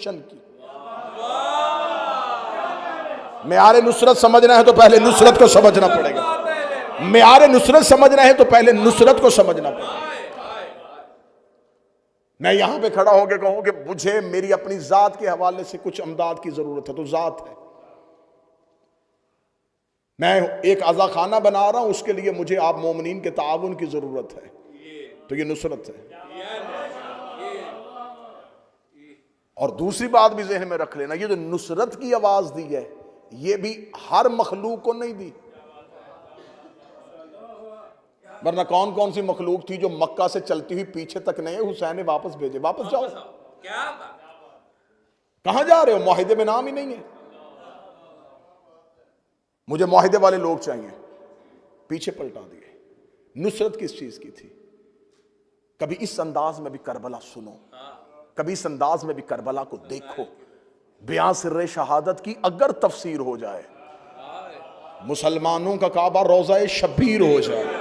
Distinction की। मेयारे नुसरत समझना है तो पहले नुसरत को समझना पड़ेगा। मेयारे नुसरत समझना है तो पहले नुसरत को समझना पड़ेगा। मैं यहां पे खड़ा होकर कहूं कि मुझे मेरी अपनी जात के हवाले से कुछ अमदाद की जरूरत है, तो जात है। मैं एक अज़ा खाना बना रहा हूं, उसके लिए मुझे आप मोमिनीन के ताउन की जरूरत है, तो ये नुसरत है। और दूसरी बात भी ज़हन में रख लेना, ये जो नुसरत की आवाज दी है ये भी हर मखलूक को नहीं दी, वरना कौन कौन सी मखलूक थी जो मक्का से चलती हुई पीछे तक नहीं, हुसैन ने वापस भेजे, वापस जाओ। कहां जा रहे हो? मुआहिदे में नाम ही नहीं है। मुझे मुआहिदे वाले लोग चाहिए, पीछे पलटा दिए। नुसरत किस चीज की थी? कभी इस अंदाज में भी करबला सुनो, कभी इस अंदाज में भी करबला को देखो। बयां सिर्रे शहादत की अगर तफसीर हो जाए, मुसलमानों का काबा रोज़ा शबीर हो जाए।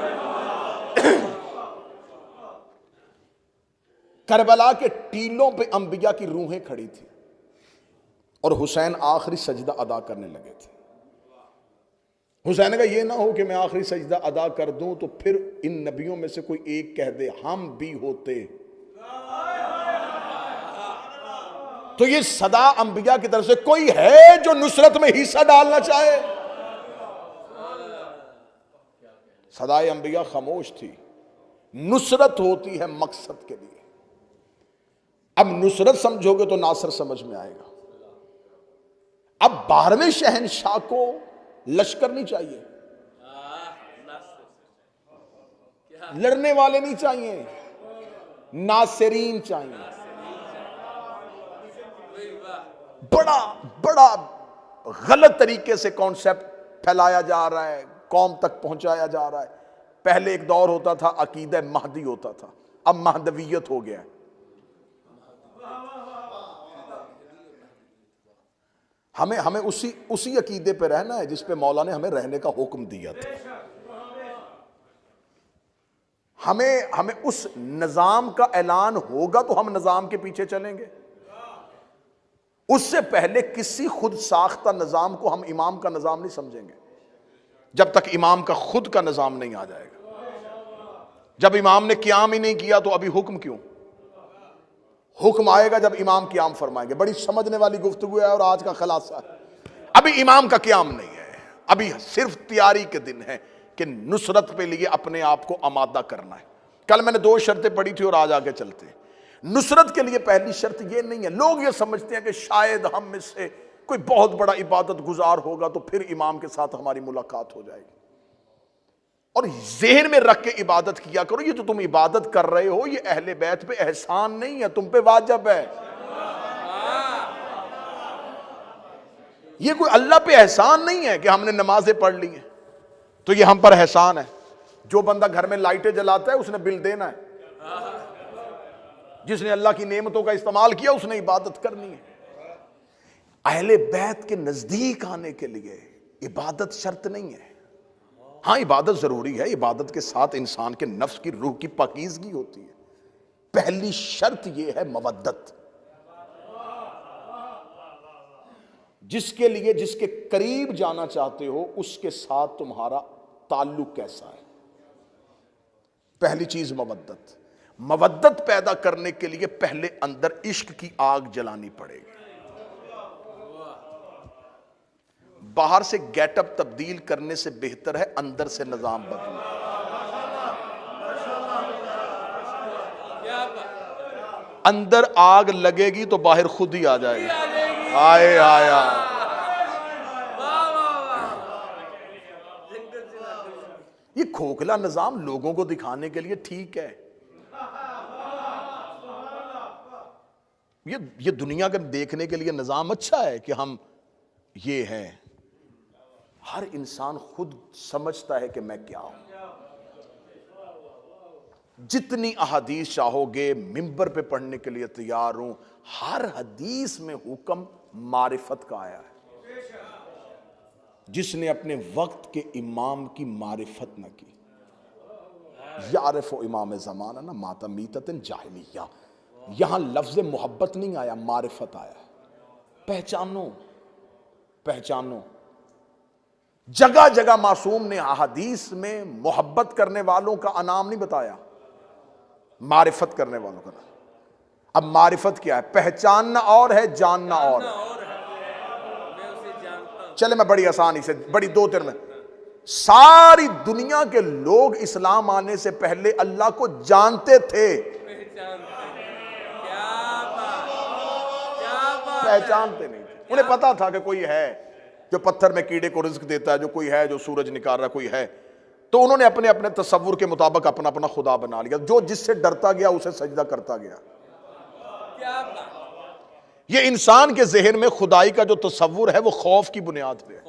करबला के टीलों पे अंबिया की रूहें खड़ी थी और हुसैन आखिरी सजदा अदा करने लगे थे। हुसैन का ये ना हो कि मैं आखिरी सजदा अदा कर दूं तो फिर इन नबियों में से कोई एक कह दे हम भी होते, तो ये सदा अंबिया की तरफ से कोई है जो नुसरत में हिस्सा डालना चाहे? सदाए अंबिया खामोश थी। नुसरत होती है मकसद के लिए। अब नुसरत समझोगे तो नासर समझ में आएगा। अब 12वें शहनशाह को लश्कर नहीं चाहिए, लड़ने वाले नहीं चाहिए, नासिरीन चाहिए। बड़ा बड़ा गलत तरीके से कॉन्सेप्ट फैलाया जा रहा है, कौम तक पहुंचाया जा रहा है। पहले एक दौर होता था अकीदा महदी होता था, अब महदवियत हो गया है। हमें उसी अकीदे पे रहना है जिस पे मौला ने हमें रहने का हुक्म दिया था। हमें उस निजाम का ऐलान होगा तो हम निजाम के पीछे चलेंगे। उससे पहले किसी खुद साख्ता निजाम को हम इमाम का निजाम नहीं समझेंगे जब तक इमाम का खुद का निजाम नहीं आ जाएगा। जब इमाम ने क़याम ही नहीं किया तो अभी हुक्म क्यों? हुक्म आएगा जब इमाम क़याम फरमाएंगे। बड़ी समझने वाली गुफ्तगू है और आज का खलासा, अभी इमाम का क़याम नहीं है, अभी सिर्फ तैयारी के दिन है कि नुसरत पे लिए अपने आप को आमादा करना है। कल मैंने 2 शर्तें पढ़ी थी और आज आगे चलते हैं। नुसरत के लिए पहली शर्त ये नहीं है, लोग ये समझते हैं कि शायद हम में से कोई बहुत बड़ा इबादत गुजार होगा तो फिर इमाम के साथ हमारी मुलाकात हो जाएगी। और ज़हन में रख के इबादत किया करो, ये जो तुम इबादत कर रहे हो ये अहले बैत पे एहसान नहीं है, तुम पे वाजिब है। ये कोई अल्लाह पे एहसान नहीं है कि हमने नमाजें पढ़ ली हैं तो ये हम पर एहसान है। जो बंदा घर में लाइटें जलाता है उसने बिल देना है, जिसने अल्लाह की नेमतों का इस्तेमाल किया उसने इबादत करनी है। अहले बैत के नजदीक आने के लिए इबादत शर्त नहीं है। हाँ, इबादत जरूरी है, इबादत के साथ इंसान के नफ्स की रूह की पाकीज़गी होती है। पहली शर्त यह है मवद्दत। जिसके लिए, जिसके करीब जाना चाहते हो उसके साथ तुम्हारा ताल्लुक कैसा है, पहली चीज मवद्दत। मवद्दत पैदा करने के लिए पहले अंदर इश्क की आग जलानी पड़ेगी। बाहर से गेटअप तब्दील करने से बेहतर है अंदर से निजाम बदलना। अंदर आग लगेगी तो बाहर खुद ही आ जाएगी। आए आया ये खोखला निजाम लोगों को दिखाने के लिए ठीक है। ये दुनिया के देखने के लिए निजाम अच्छा है कि हम ये हैं। हर इंसान खुद समझता है कि मैं क्या हूं। जितनी अहादीस चाहोगे मिंबर पे पढ़ने के लिए तैयार हूं। हर हदीस में हुक्म मारिफत का आया है। जिसने अपने वक्त के इमाम की मारिफत न की, यारिफो इमाम ज़माना ना माता मीततन जाहिलिया। यहां लफ्ज़ मोहब्बत नहीं आया, मारिफत आया। पहचानो, पहचानो। जगह जगह मासूम ने अहादीस में मोहब्बत करने वालों का नाम नहीं बताया, मारिफत करने वालों का नाम। अब मारिफत क्या है? पहचानना और है, जानना और है। चले मैं बड़ी आसानी से, बड़ी दो तीन में, सारी दुनिया के लोग इस्लाम आने से पहले अल्लाह को जानते थे, पहचानते नहीं थे। उन्हें पता था कि कोई है जो पत्थर में कीड़े को रिज्क देता है, जो कोई है जो सूरज निकाल रहा, कोई है। तो उन्होंने अपने अपने तसव्वुर के मुताबिक अपना अपना खुदा बना लिया। जो जिससे डरता गया उसे सजदा करता गया। ये इंसान के जहन में खुदाई का जो तसव्वुर है वो खौफ की बुनियाद पे है।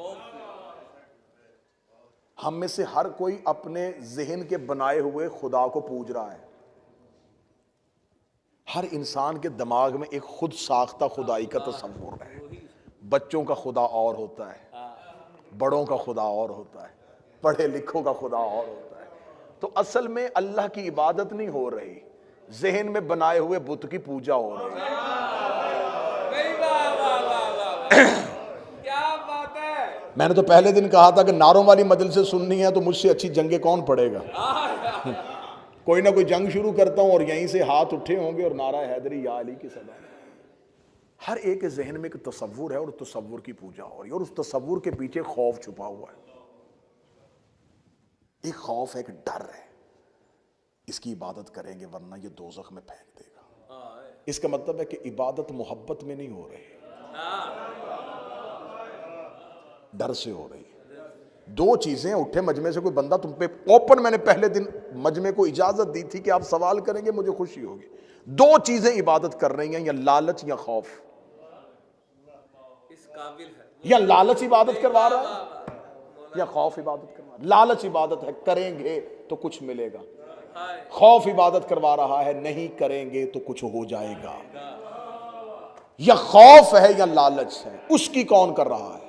हम में से हर कोई अपने जहन के बनाए हुए खुदा को पूज रहा है। हर इंसान के दिमाग में एक खुद साख्ता खुदाई का तसव्वुर है। बच्चों का खुदा और होता है, बड़ों का खुदा और होता है, पढ़े लिखों का खुदा और होता है। तो असल में अल्लाह की इबादत नहीं हो रही, जहन में बनाए हुए बुत की पूजा हो रही है। क्या बात है। मैंने तो पहले दिन कहा था कि नारों वाली मजलिस से सुननी है तो मुझसे अच्छी जंगे कौन पड़ेगा। कोई ना कोई जंग शुरू करता हूं और यहीं से हाथ उठे होंगे और नारा हैदरी या अली की सदा। हर एक के जहन में एक तसव्वुर है और तसव्वुर की पूजा हो रही है और उस तसव्वुर के पीछे खौफ छुपा हुआ है। एक खौफ है, एक डर है, इसकी इबादत करेंगे वरना ये दोज़ख में फेंक देगा। इसका मतलब है कि इबादत मोहब्बत में नहीं हो रही, डर से हो रही है। दो चीजें उठे मजमे से कोई बंदा तुम पे ओपन, मैंने पहले दिन मजमे को इजाजत दी थी कि आप सवाल करेंगे मुझे खुशी होगी। दो चीजें इबादत कर रही हैं, या लालच या खौफ। इस काबिल है, या लालच इबादत करवा रहा है या खौफ इबादत करवा रहा है। लालच इबादत है, करेंगे तो कुछ मिलेगा। खौफ इबादत करवा रहा है, नहीं करेंगे तो कुछ हो जाएगा। या खौफ है या लालच है, उसकी कौन कर रहा है?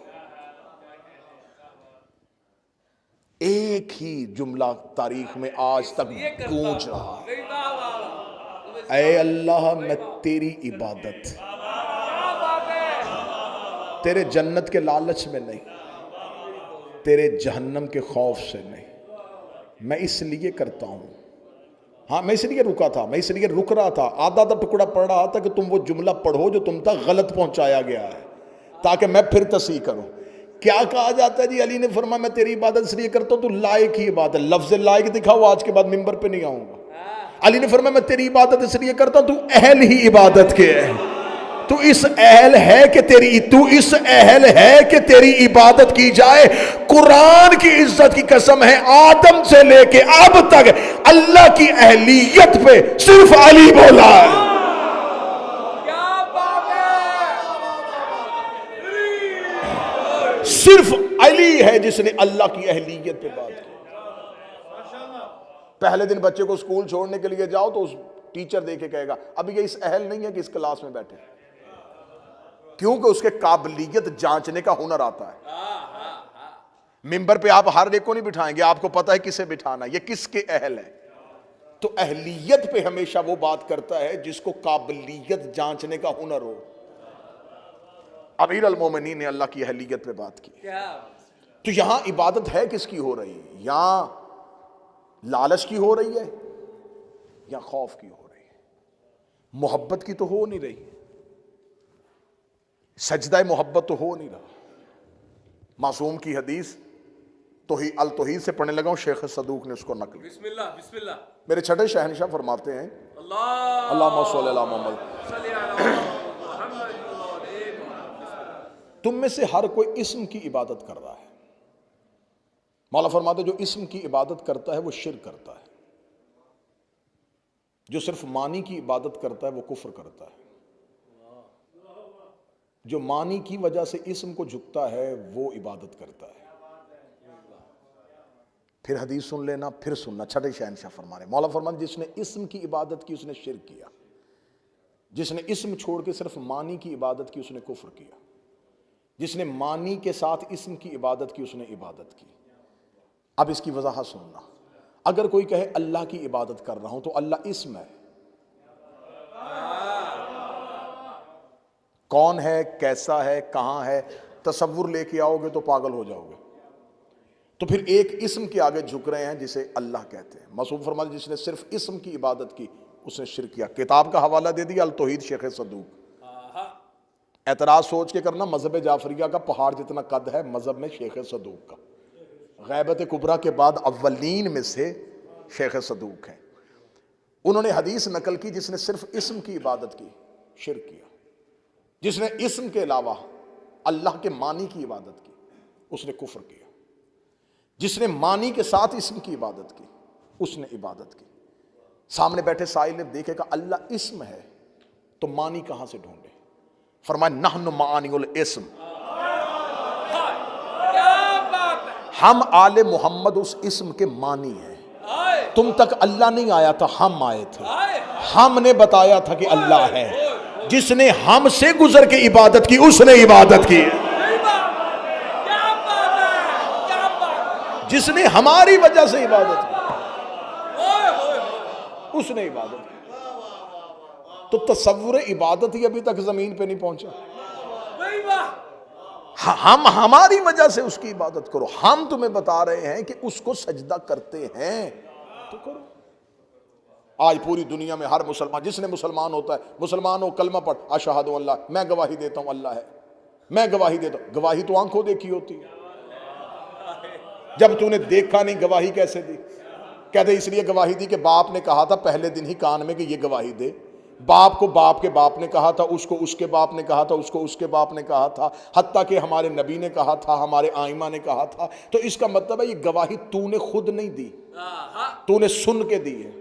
एक ही जुमला तारीख में आज तक गूंज रहा है, ऐ अल्लाह मैं तेरी इबादत, तेरे जन्नत के लालच में नहीं, तेरे जहन्नम के खौफ से नहीं, मैं इसलिए करता हूं। हाँ, मैं इसलिए रुका था, मैं इसलिए रुक रहा था, आधा आधा टुकड़ा पढ़ रहा था कि तुम वो जुमला पढ़ो जो तुम तक गलत पहुंचाया गया है, ताकि मैं फिर तस्हीह करूं। क्या कहा जाता है जी? अली ने फरमाया मैं तेरी इबादत इसलिए करता हूं, तो लायक ही इबादत, लफ्ज लायक दिखाओ, आज के बाद मिंबर पे नहीं आऊंगा। अली ने फरमाया मैं तेरी इबादत इसलिए करता हूं, तू अहल ही इबादत के है, तू इस अहल है कि तेरी, तू इस अहल है कि तेरी इबादत की जाए। कुरान की इज्जत की कसम है, आदम से लेके अब तक अल्लाह की अहलियत पे सिर्फ अली बोला है। सिर्फ अली है जिसने अल्लाह की अहलियत पे बात की। पहले दिन बच्चे को स्कूल छोड़ने के लिए जाओ तो उस टीचर देखे कहेगा अभी ये इस अहल नहीं है कि इस क्लास में बैठे, क्योंकि उसके काबिलियत जांचने का हुनर आता है। मिंबर पे आप हर एक को नहीं बिठाएंगे, आपको पता है किसे बिठाना, ये किसके अहल है। तो अहलियत पे हमेशा वो बात करता है जिसको काबिलियत जांचने का हुनर हो। अमीर अल मोमिनीन ने अल्लाह की अहलियत पे बात की। तो यहां इबादत है किसकी हो रही है? यहां लालच की हो रही है या खौफ की हो रही है? मोहब्बत की तो हो नहीं रही, सजदा मोहब्बत तो हो नहीं रहा। मासूम की हदीस अल तौहीद से पढ़ने लगा हूं, शेख सदूक ने उसको नकल। बिस्मिल्लाह बिस्मिल्लाह। मेरे छठे शहनशाह फरमाते हैं, तुम में से हर कोई इस्म की इबादत कर रहा है। मौला फरमाते जो इस्म की इबादत करता है वो शिर्क करता है, जो सिर्फ मानी की इबादत करता है वो कुफ्र करता है, जो मानी की वजह से इस्म को झुकता है वो इबादत करता है। फिर हदीस सुन लेना, फिर सुनना। छठे शहनशाह फरमा रहे, मौला फरमान जिसने इस्म की इबादत की उसने शिर्क किया, जिसने इस्म छोड़ के सिर्फ मानी की इबादत की उसने कुफ्र किया, जिसने मानी के साथ इस्म की इबादत की उसने इबादत की। अब इसकी वजाहत सुनना। अगर कोई कहे अल्लाह की इबादत कर रहा हूं तो अल्लाह इस्म है, कौन है, कैसा है, कहां है, तसव्वुर लेके आओगे तो पागल हो जाओगे। तो फिर एक इस्म के आगे झुक रहे हैं जिसे अल्लाह कहते हैं। मासूम फरमाते जिसने सिर्फ इस्म की इबादत की उसने शिर्क किया। किताब का हवाला दे दिया, अल तौहीद शेख सदूक। एतराज सोच के करना, मजहब जाफरिया का पहाड़ जितना कद है मजहब में शेख सदूक का। गैबत कुबरा के बाद अव्वलीन में से शेख सदूक हैं। उन्होंने हदीस नकल की, जिसने सिर्फ इस्म की इबादत की शिर्क किया। जिसने इस्म के अलावा अल्लाह के मानी की इबादत की उसने कुफ्र किया। जिसने मानी के साथ इस्म की इबादत की उसने इबादत की। सामने बैठे साइल ने देखेगा अल्लाह इस्म है तो मानी कहां से ढूंढे? फरमाया नहनु मानिउल इस्म, हम आले मोहम्मद उस इस्म के मानी हैं। तुम तक अल्लाह नहीं आया था, हम आए थे। हमने बताया था कि अल्लाह है। जिसने हमसे गुजर के इबादत की उसने इबादत की। जिसने हमारी वजह से इबादत की उसने इबादत की। तो तसव्वुर इबादत ही अभी तक जमीन पे नहीं पहुंचा। हम हमारी वजह से उसकी इबादत करो। हम तुम्हें बता रहे हैं कि उसको सजदा करते हैं तो करो। आज पूरी दुनिया में हर मुसलमान, जिसने मुसलमान होता है, मुसलमान हो कलमा पढ़ अशहदु अल्लाह, मैं गवाही देता हूं अल्लाह है, मैं गवाही देता हूं। गवाही तो आंखों देखी होती है। जब तूने देखा नहीं गवाही कैसे दी? कहते इसलिए गवाही दी कि बाप ने कहा था पहले दिन ही कान में कि ये गवाही दे। बाप को बाप के बाप ने कहा था, उसको उसके बाप ने कहा था, उसको उसके बाप ने कहा था, हत्ता कि हमारे नबी ने कहा था, हमारे आइमा ने कहा था। तो इसका मतलब है ये गवाही तूने खुद नहीं दी, तूने सुन के दी है।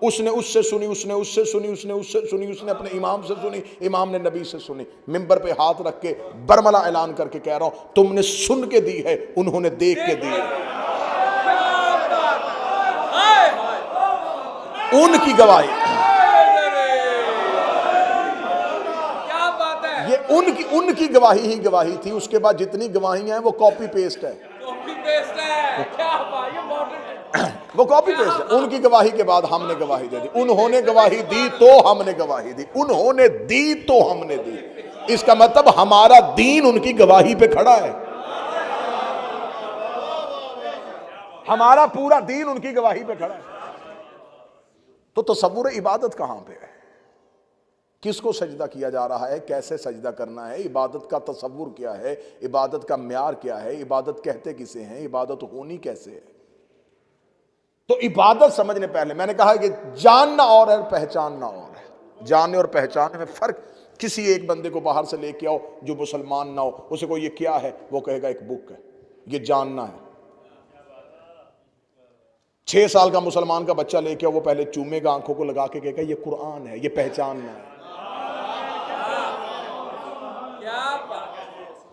उसने उससे सुनी, उसने उससे सुनी, उसने उससे सुनी, उसने अपने इमाम से सुनी, इमाम ने नबी से सुनी। मिंबर पे हाथ रख के बरमला ऐलान करके कह रहा हूं तुमने सुन के दी है, उन्होंने देख के दी है। उनकी गवाही, ये उनकी गवाही ही गवाही थी। उसके बाद जितनी गवाहियां हैं वो कॉपी पेस्ट है। वो कॉपी पेस्ट है। उनकी गवाही के बाद हमने गवाही दे दी। उन्होंने गवाही दी तो हमने गवाही दी, उन्होंने दी तो हमने दी। इसका मतलब हमारा दीन उनकी गवाही पे खड़ा है। हमारा पूरा दीन उनकी गवाही पे खड़ा है। तो तसव्वुर इबादत कहां पे है? किसको सजदा किया जा रहा है, कैसे सजदा करना है, इबादत का तसव्वुर क्या है, इबादत का म्यार क्या है, इबादत कहते किसे हैं, इबादत होनी कैसे है? तो इबादत समझने पहले मैंने कहा कि जानना और है, पहचानना और है। जानने और पहचानने में फर्क। किसी एक बंदे को बाहर से लेके आओ जो मुसलमान ना हो, उसे को ये क्या है, वो कहेगा एक बुक है, ये जानना है। 6 साल का मुसलमान का बच्चा लेके आओ, वो पहले चूमेगा, आंखों को लगा के कहेगा ये कुरान है, ये पहचानना है।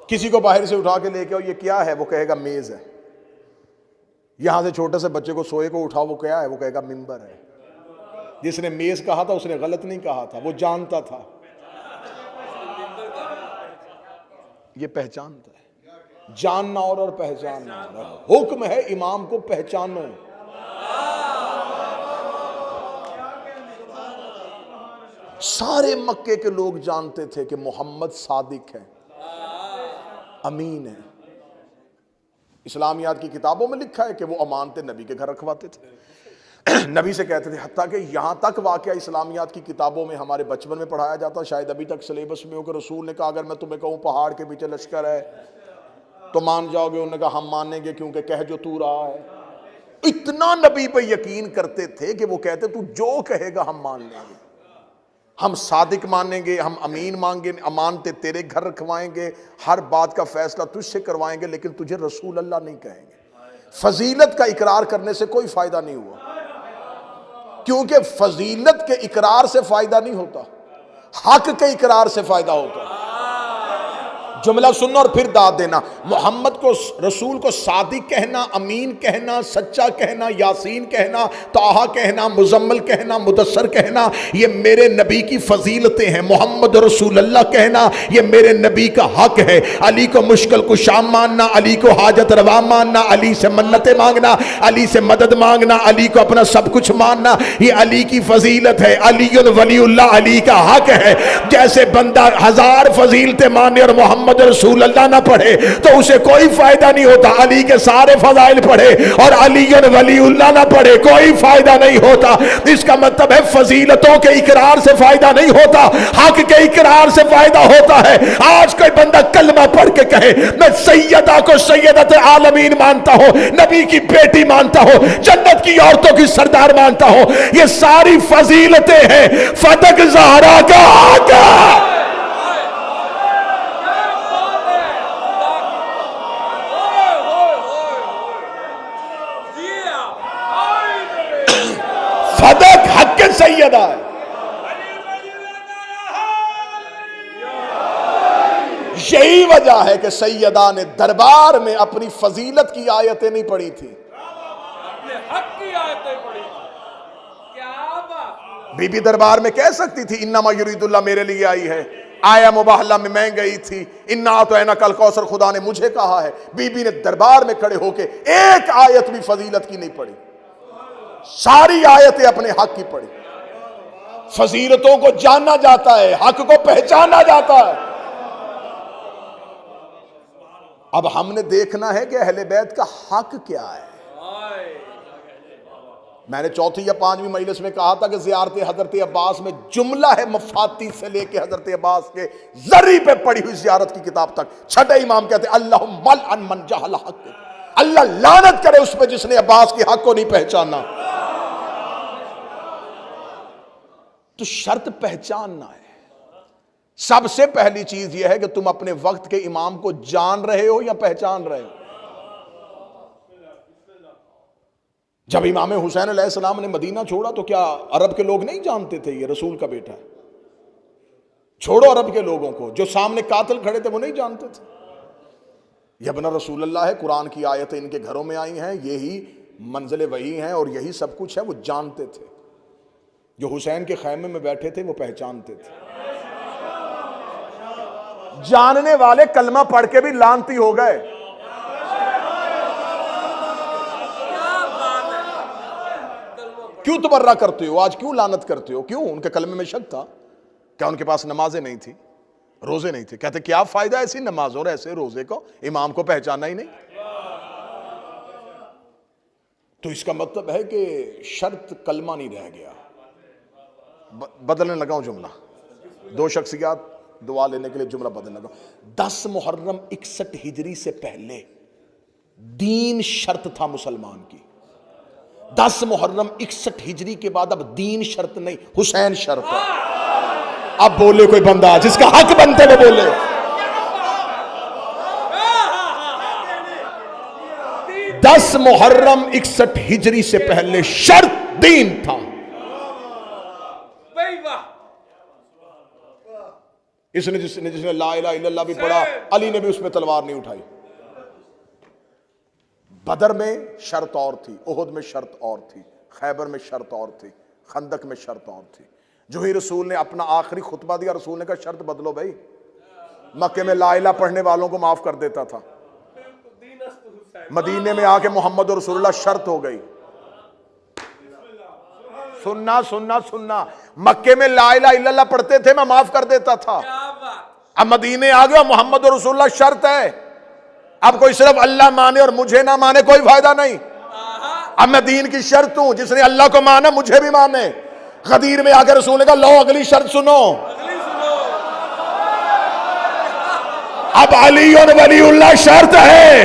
किसी को बाहर से उठा के लेके आओ, ये क्या है, वो कहेगा मेज है। यहां से छोटे से बच्चे को सोए को उठाओ, वो क्या है, वो कहेगा मिंबर है। जिसने मेज कहा था उसने गलत नहीं कहा था, वो जानता था, ये पहचानता है। जानना और पहचानना और। हुक्म है इमाम को पहचानो। सारे मक्के के लोग जानते थे कि मोहम्मद सादिक है, अमीन है। इस्लामियात की किताबों में लिखा है कि वो अमानतें नबी के घर रखवाते थे, नबी से कहते थे। हत्ता कि यहां तक वाकया इस्लामियात की किताबों में हमारे बचपन में पढ़ाया जाता, शायद अभी तक सिलेबस में हो कि रसूल ने कहा अगर मैं तुम्हें कहूं पहाड़ के पीछे लश्कर है तो मान जाओगे? उन्होंने कहा हम मानेंगे क्योंकि कह जो तू रहा है। इतना नबी पे यकीन करते थे कि वो कहते तू जो कहेगा हम मान लेंगे, हम सादिक मानेंगे, हम अमीन मांगे, अमानते तेरे घर रखवाएंगे, हर बात का फैसला तुझसे करवाएंगे, लेकिन तुझे रसूल अल्लाह नहीं कहेंगे। फजीलत का इकरार करने से कोई फायदा नहीं हुआ, क्योंकि फजीलत के इकरार से फायदा नहीं होता, हक के इकरार से फायदा होता। जुमला सुनना और फिर दाद देना। मोहम्मद को, रसूल को सादिक कहना, अमीन कहना, सच्चा कहना, यासीन कहना, ताहा कहना, मुजम्मल कहना, मुदस्सर कहना, ये मेरे नबी की फजीलतें हैं। मोहम्मद रसूलुल्लाह कहना ये मेरे नबी का हक है। अली को मुश्किल कुशा मानना, अली को हाजत रवा मानना, अली से मन्नतें मांगना, अली से मदद मांगना, अली को अपना सब कुछ मानना, ये अली की फजीलत है। अलीयुल वलीउल्लाह अली का हक है। जैसे बंदा 1000 फजीलतें माने और मोहम्मद रसूल अल्लाह ना पढ़े तो उसे कोई फायदा नहीं होता। अली के सारे फजाइल पढ़े और अलीयुल वलीउल्लाह ना पढ़े, कोई फायदा नहीं होता। इसका मतलब है फजीलतों के इकरार से फायदा नहीं होता, हक के इकरार से फायदा होता है। आज कोई बंदा कलमा पढ़ के कहे मैं सैयदा को सैयदत आलमीन मानता हूं, नबी की बेटी मानता हूं, जन्नत की औरतों की सरदार मानता हूं, ये सारी फजीलतें हैं। फतक ज़हरा का हक है। फदक हक के सैयदा है। यही वजह है कि सैयदा ने दरबार में अपनी फजीलत की आयतें नहीं पढ़ी थी, अपने हक की आयतें पढ़ी थी। क्या बात। बीबी दरबार में कह सकती थी इन्नमा युरीदुल्लाह मेरे लिए आई है, आया मुबाहला में मैं गई थी, इन्ना तो ऐना कल कौसर खुदा ने मुझे कहा है। बीबी ने दरबार में खड़े होके एक आयत भी फजीलत की नहीं पढ़ी, सारी आयतें अपने हक की पढ़ी। फजीलतों को जानना जाता है, हक को पहचाना जाता है। अब हमने देखना है कि अहले बैत का हक क्या है। मैंने चौथी या 5वीं मजलिस में कहा था कि ज़ियारत हजरत अब्बास में जुमला है मफाती से लेके हजरत अब्बास के जरी पे पड़ी हुई ज़ियारत की किताब तक। छठे इमाम कहते अल्लाहुम्मा अन मन जहल हक, अल्लाह लानत करे उस पर जिसने अब्बास के हक को नहीं पहचाना। तो शर्त पहचानना है। सबसे पहली चीज यह है कि तुम अपने वक्त के इमाम को जान रहे हो या पहचान रहे हो। जब इमाम हुसैन अलैहिस्सलाम ने मदीना छोड़ा तो क्या अरब के लोग नहीं जानते थे ये रसूल का बेटा है? छोड़ो अरब के लोगों को, जो सामने कातिल खड़े थे वो नहीं जानते थे। यह बना रसूलुल्लाह है, कुरान की आयतें इनके घरों में आई हैं, यही मंजिल वही हैं और यही सब कुछ है। वो जानते थे। जो हुसैन के खैमे में बैठे थे वो पहचानते थे। जानने वाले कलमा पढ़ के भी लानती हो गए। क्यों तबर्रा करते हो आज, क्यों लानत करते हो? क्यों? उनके कलमे में शक था। क्या उनके पास नमाजें नहीं थी, रोजे नहीं थे? कहते क्या फायदा ऐसी नमाज और ऐसे रोजे को, इमाम को पहचाना ही नहीं। तो इसका मतलब है कि शर्त कलमा नहीं रह गया। बदलने लगा हूं जुमला, 2 शख्सियात दुआ लेने के लिए जुमला बदलने लगा। 10 मुहर्रम 61 हिजरी से पहले दीन शर्त था मुसलमान की। 10 मुहर्रम 61 हिजरी के बाद अब दीन शर्त नहीं, हुसैन शर्त है। अब बोले कोई बंदा जिसका हक बनते वो बोले। 10 मुहर्रम 61 हिजरी से पहले शर्त दीन था। इसने जिसने ला इलाहा इल्लल्लाह भी पढ़ा, अली ने भी उसमें तलवार नहीं उठाई। बदर में शर्त और थी, उहुद में शर्त और थी, खैबर में शर्त और थी, खंदक में शर्त और थी। जो ही रसूल ने अपना आखिरी खुतबा दिया, रसूल ने कहा शर्त बदलो भाई। मक्के में ला इलाहा पढ़ने वालों को माफ कर देता था, मदीने में आके मोहम्मद रसूलुल्लाह शर्त हो गई। सुनना सुनना सुनना, मक्के में ला इलाहा इल्लल्लाह पढ़ते थे, मैं माफ कर देता था। अब मदीने आ गया, मोहम्मद रसूलुल्लाह शर्त है। अब कोई सिर्फ अल्लाह माने और मुझे ना माने कोई फायदा नहीं। अब मैं दीन की शर्त हूं, जिसने अल्लाह को माना मुझे भी माने। गदीर में आकर रसूल ने कहा लो अगली शर्त सुनो। अब अली और वलीउल्लाह शर्त है।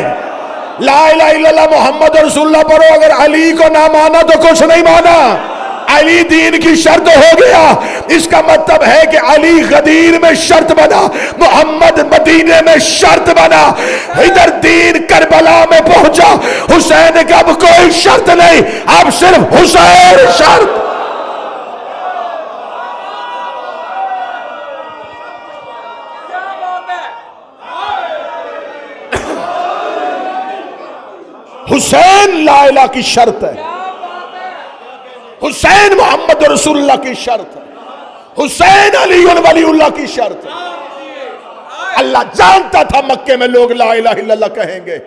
ला इलाहा इल्लल्लाह मोहम्मद रसूलुल्लाह पढ़ो, अगर अली को ना माना तो कुछ नहीं माना। अली दीन की शर्त हो गया। इसका मतलब है कि अली गदीर में शर्त बना, मोहम्मद मदीने में शर्त बना। इधर दीन करबला में पहुंचा, हुसैन का अब कोई शर्त नहीं, अब सिर्फ हुसैन शर्त। हुसैन ला इलाहा की शर्त है, हुसैन मोहम्मद रसूलुल्लाह की शर्त है, हुसैन अली वलीउल्लाह की शर्त है। अल्लाह जानता था मक्के में लोग ला इलाहा इल्लल्लाह कहेंगे,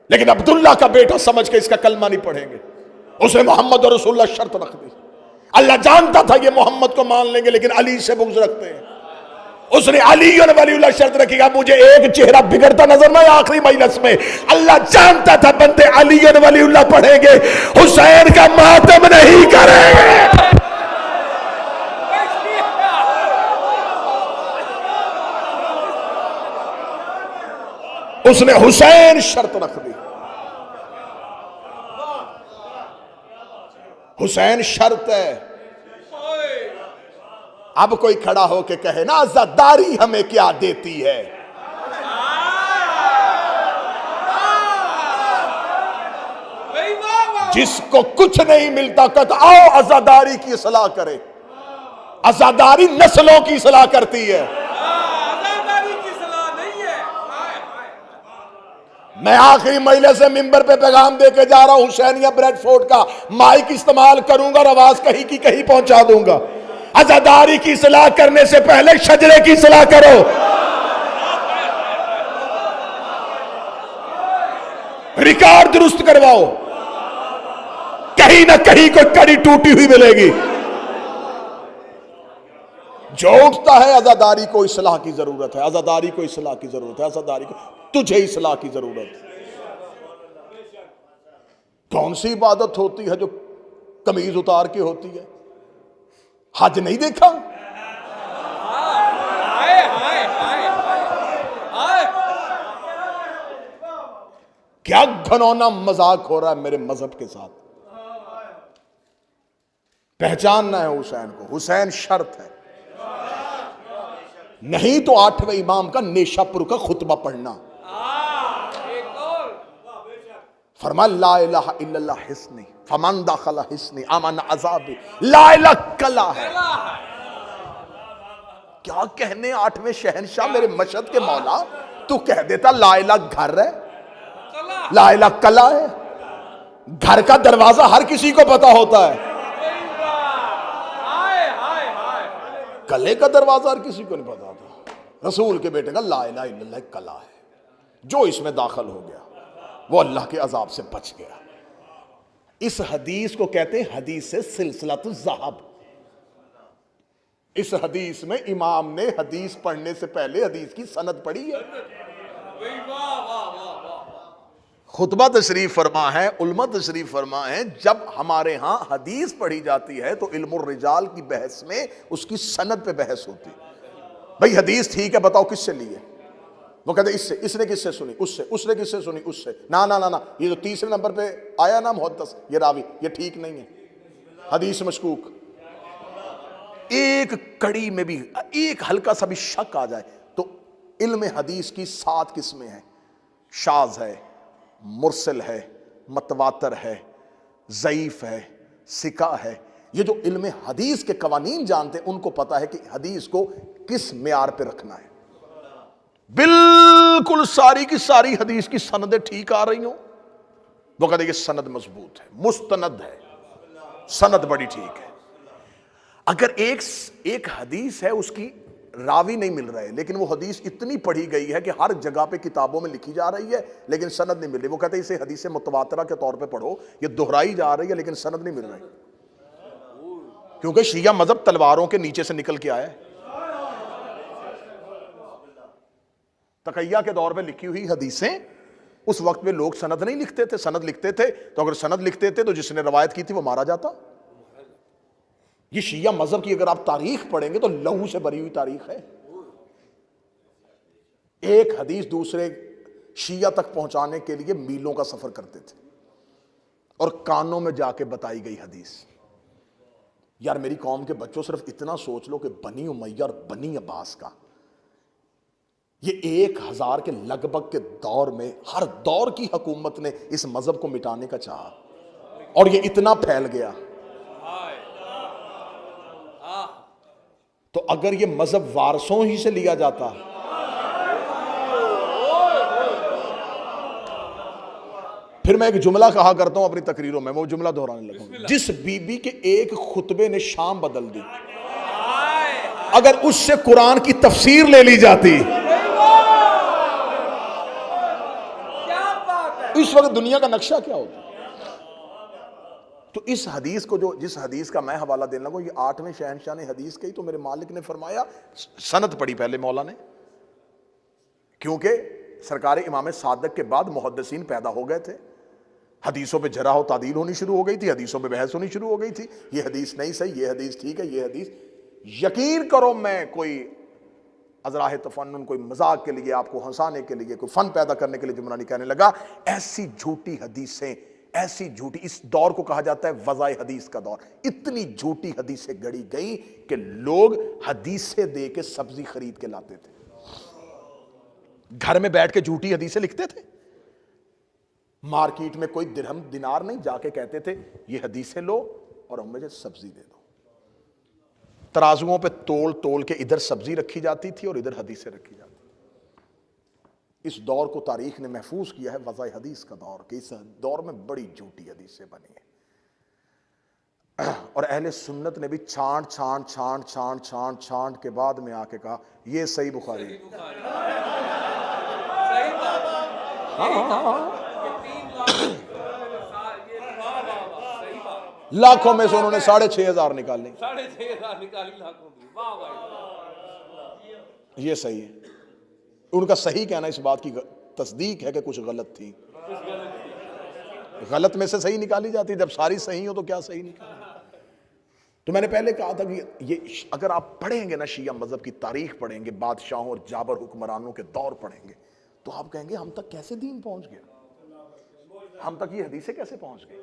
लेकिन अब्दुल्ला का बेटा समझ के इसका कलमा नहीं पढ़ेंगे, उसने मोहम्मद रसूलुल्लाह शर्त रख दी। अल्लाह जानता था ये मोहम्मद को मान लेंगे लेकिन अली से बुग़्ज़ रखते हैं, उसने अली वलीउल्लाह शर्त रखी, मुझे एक चेहरा बिगड़ता नजर ना आखिरी मजलिस में। अल्लाह जानता था बंदे अली वलीउल्लाह पढ़ेंगे, हुसैन का मातम नहीं करेंगे। उसने हुसैन शर्त रख दी। हुसैन शर्त है। अब कोई खड़ा होके कहे ना आजादारी हमें क्या देती है, जिसको कुछ नहीं मिलता कहता आओ आजादारी की सलाह करे। आजादारी नस्लों की सलाह करती है, मैं आखिरी महीने से मिंबर पे पैगाम देके जा रहा हूं, हुसैनिया ब्रेडफोर्ड का माइक इस्तेमाल करूंगा और आवाज कहीं की कहीं पहुंचा दूंगा। आजादारी की सलाह करने से पहले शजरे की सलाह करो। रिकॉर्ड दुरुस्त करवाओ, कहीं ना कहीं कोई कड़ी टूटी हुई मिलेगी। जो उठता है आजादारी को इस्लाह की जरूरत है, आजादारी को इस्लाह की जरूरत है, आजादारी को तुझे इस्लाह की जरूरत है। कौन सी इबादत होती है जो कमीज उतार के होती है? हज नहीं देखा? क्या घनौना मजाक हो रहा है मेरे मजहब के साथ। पहचानना है हुसैन को, हुसैन शर्त है। नहीं तो 8वें इमाम का नेशापुर का खुतबा पढ़ना। फरमा ला इलाहा इल्लल्लाह हिस्नी फमन दाखला हिस्नी अमन अज़ाबी, ला इलाहा कला है। क्या कहने 8वें शहनशाह मेरे मशहद के मौला, तू कह देता ला इलाहा घर है, ला इलाहा कला है। घर का दरवाजा हर किसी को पता होता है, कले का दरवाजा हर किसी को नहीं पता होता। रसूल के बेटे का ला इलाहा इल्लल्लाह कला है, जो इसमें दाखिल हो गया वो अल्लाह के अजाब से बच गया। इस हदीस को कहते हैं हदीस से सिलसिलातुल ज़हाब। इस हदीस में इमाम ने हदीस पढ़ने से पहले हदीस की सनद पढ़ी है। खुतबा तशरीफ फरमा है, उलमा तशरीफ फरमा है। जब हमारे यहां हदीस पढ़ी जाती है तो इल्मुर रिजाल की बहस में उसकी सनद पे बहस होती है। भाई हदीस ठीक है, बताओ किससे ली है? वो कहते इससे, इसने किससे सुनी, उससे, उसने किससे सुनी, उससे। ना ना ना ना, ये जो तीसरे नंबर पे आया ना मुहद्दिस, ये रावी, ये ठीक नहीं है, हदीस मशकूक। एक कड़ी में भी एक हल्का सा भी शक आ जाए तो इल्म हदीस की 7 किस्में हैं। शाज है, मुरसल है, मतवातर है, ज़ईफ है, सिका है। ये जो इल्म हदीस के कवानीन जानते हैं उनको पता है कि हदीस को किस मेयार पे रखना है। बिल्कुल सारी की सारी हदीस की सनदें ठीक आ रही हो, वो कहते ये सनद मजबूत है, मुस्तनद है, सनद बड़ी ठीक है। अगर एक हदीस है उसकी रावी नहीं मिल रहे, लेकिन वो हदीस इतनी पढ़ी गई है कि हर जगह पे किताबों में लिखी जा रही है लेकिन सनद नहीं मिल रही, वो कहते हैं इसे हदीस मुतवातिरा के तौर पे पढ़ो, ये दोहराई जा रही है लेकिन सनद नहीं मिल रही। क्योंकि शिया मजहब तलवारों के नीचे से निकल के आया है। तकैया के दौर पे लिखी हुई हदीसें, उस वक्त में लोग सनद नहीं लिखते थे, सनद लिखते थे। तो अगर सनद लिखते थे तो जिसने रवायत की थी वो मारा जाता। ये शिया मजहब की अगर आप तारीख पढ़ेंगे तो लहू से भरी हुई तारीख है। एक हदीस दूसरे शिया तक पहुंचाने के लिए मीलों का सफर करते थे और कानों में जाके बताई गई हदीस। यार मेरी कौम के बच्चों, सिर्फ इतना सोच लो कि बनी उमैया और बनी अब्बास का ये 1000 के लगभग के दौर में हर दौर की हुकूमत ने इस मजहब को मिटाने का चाहा और ये इतना फैल गया। तो अगर ये मजहब वारसों ही से लिया जाता फिर मैं एक जुमला कहा करता हूं अपनी तकरीरों में, वो जुमला दोहराने लगा। जिस बीबी के एक खुतबे ने शाम बदल दी, अगर उससे कुरान की तफसीर ले ली जाती, इस वक्त दुनिया का नक्शा क्या होता। तो इस हदीस को, जो जिस हदीस का मैं हवाला देने लगा, ये 8वें शहनशाह ने हदीस कही, तो मेरे मालिक ने फरमाया, सनद पढ़ी पहले मौला ने, क्योंकि सरकार इमाम सादक के बाद मुहद्दिसीन पैदा हो गए थे, हदीसों पे जरा हो तादील होनी शुरू हो गई थी, हदीसों पे बहस होनी शुरू हो गई थी, ये हदीस नहीं सही, ये हदीस ठीक है, ये हदीस। यकीन करो, मैं कोई अजराह तफन्नुन, कोई मजाक के लिए, आपको हंसाने के लिए, कोई फन पैदा करने के लिए जुमला नहीं कहने लगा। ऐसी झूठी हदीसें, ऐसी झूठी, इस दौर को कहा जाता है वज़ाए हदीस का दौर। इतनी झूठी हदीसें गढ़ी गई कि लोग हदीसें दे के सब्जी खरीद के लाते थे, घर में बैठ के झूठी हदीसें लिखते थे। मार्केट में कोई दिरहम दिनार नहीं, जाके कहते थे ये हदीसें लो और हम मुझे सब्जी दे दो। तराजुओं पे तोल तोल के इधर सब्जी रखी जाती थी और इधर हदीसें रखी जाती। इस दौर को तारीख ने महफूज किया है वज़ाए हदीस का दौर, कि इस दौर में बड़ी झूठी हदीसें बनी है। और अहले सुन्नत ने भी छांट छांट छांट छांट छांट छांट के बाद में आके कहा ये सही बुखारी है। लाखों में से उन्होंने 6,500 निकाले, 6,500 निकाली लाखों की। वाह भाई, ये सही है। उनका सही कहना इस बात की तस्दीक है कि कुछ गलत थी, गलत में से सही निकाली जाती। जब सारी सही हो तो क्या सही निकाली। तो मैंने पहले कहा था कि ये अगर आप पढ़ेंगे ना, शिया मजहब की तारीख पढ़ेंगे, बादशाहों और जाबर हुक्मरानों के दौर पढ़ेंगे, तो आप कहेंगे हम तक कैसे दीन पहुंच गया, हम तक ये हदीसें कैसे पहुंच गई।